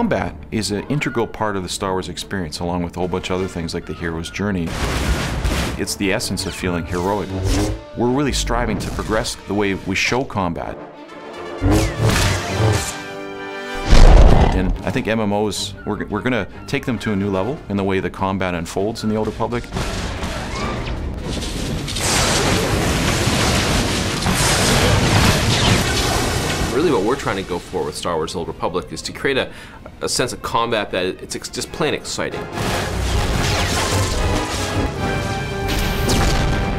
Combat is an integral part of the Star Wars experience, along with a whole bunch of other things like the hero's journey. It's the essence of feeling heroic. We're really striving to progress the way we show combat. And I think MMOs, we're going to take them to a new level in the way the combat unfolds in the Old Republic. Really what we're trying to go for with Star Wars Old Republic is to create a sense of combat that it's just plain exciting.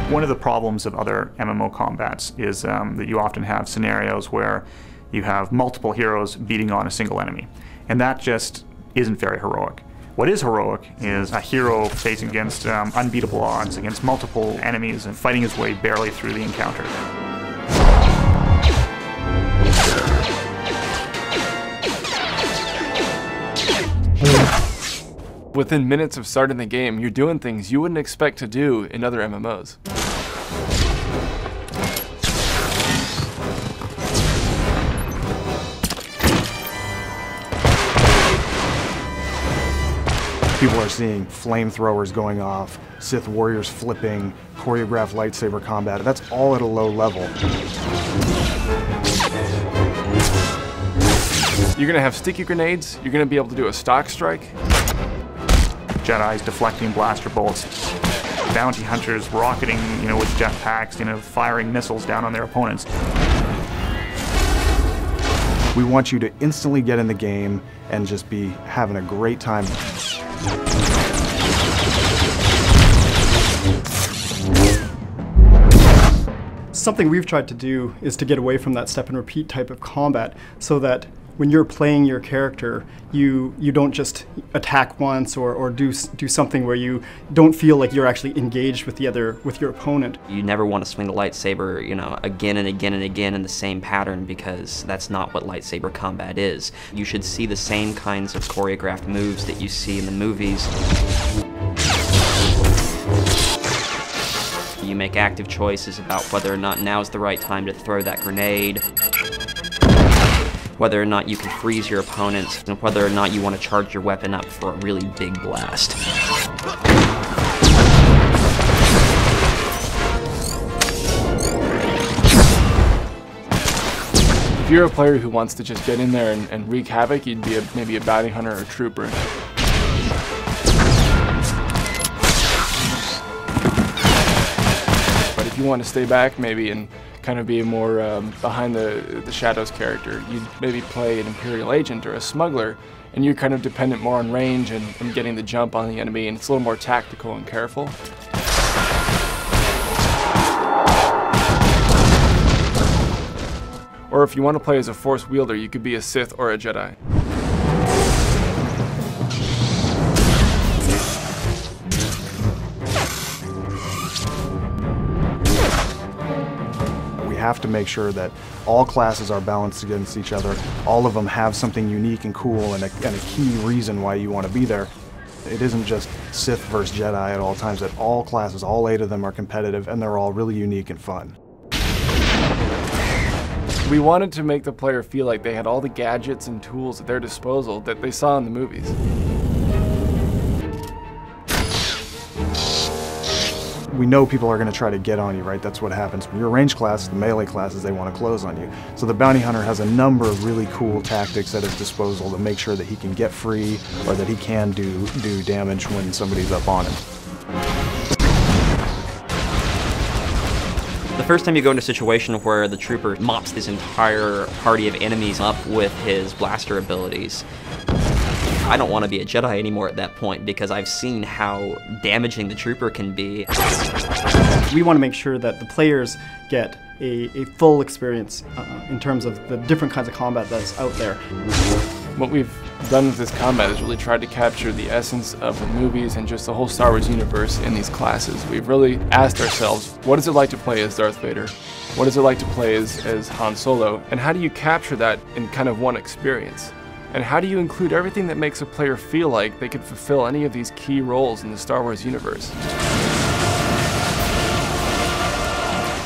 One of the problems of other MMO combats is that you often have scenarios where you have multiple heroes beating on a single enemy. And that just isn't very heroic. What is heroic is a hero facing against unbeatable odds, against multiple enemies, and fighting his way barely through the encounter. Within minutes of starting the game, you're doing things you wouldn't expect to do in other MMOs. People are seeing flamethrowers going off, Sith warriors flipping, choreographed lightsaber combat. That's all at a low level. You're going to have sticky grenades, you're going to be able to do a stock strike. Jedi's deflecting blaster bolts, bounty hunters rocketing, with jetpacks, firing missiles down on their opponents. We want you to instantly get in the game and just be having a great time. Something we've tried to do is to get away from that step and repeat type of combat so that when you're playing your character, you don't just attack once or do something where you don't feel like you're actually engaged with your opponent. You never want to swing the lightsaber, again and again and again in the same pattern, because that's not what lightsaber combat is. You should see the same kinds of choreographed moves that you see in the movies. You make active choices about whether or not now's the right time to throw that grenade, whether or not you can freeze your opponents, and whether or not you want to charge your weapon up for a really big blast. If you're a player who wants to just get in there and wreak havoc, you'd be maybe a bounty hunter or a trooper. But if you want to stay back maybe and kind of be a more behind the shadows character, you'd maybe play an Imperial agent or a smuggler, and you're kind of dependent more on range and getting the jump on the enemy, and it's a little more tactical and careful. Or if you want to play as a Force wielder, you could be a Sith or a Jedi. We have to make sure that all classes are balanced against each other. All of them have something unique and cool and a key reason why you want to be there. It isn't just Sith versus Jedi at all times, that all classes, all 8 of them are competitive, and they're all really unique and fun. We wanted to make the player feel like they had all the gadgets and tools at their disposal that they saw in the movies. We know people are going to try to get on you, right? That's what happens. When you're a range class, the melee classes, they want to close on you. So the bounty hunter has a number of really cool tactics at his disposal to make sure that he can get free or that he can do damage when somebody's up on him. The first time you go into a situation where the trooper mops this entire party of enemies up with his blaster abilities, I don't want to be a Jedi anymore at that point, because I've seen how damaging the trooper can be. We want to make sure that the players get a full experience in terms of the different kinds of combat that's out there. What we've done with this combat is really tried to capture the essence of the movies and just the whole Star Wars universe in these classes. We've really asked ourselves, what is it like to play as Darth Vader? What is it like to play as Han Solo? And how do you capture that in kind of one experience? And how do you include everything that makes a player feel like they could fulfill any of these key roles in the Star Wars universe?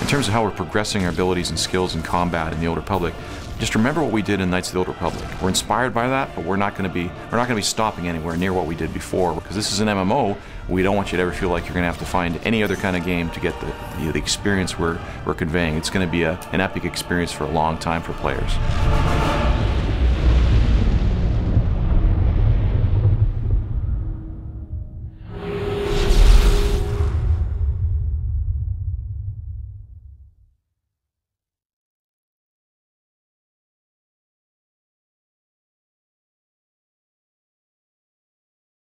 In terms of how we're progressing our abilities and skills in combat in the Old Republic, Just remember what we did in Knights of the Old Republic. We're inspired by that, but we're not going to be stopping anywhere near what we did before, because this is an MMO. We don't want you to ever feel like you're going to have to find any other kind of game to get the experience we're conveying. It's going to be an epic experience for a long time for players.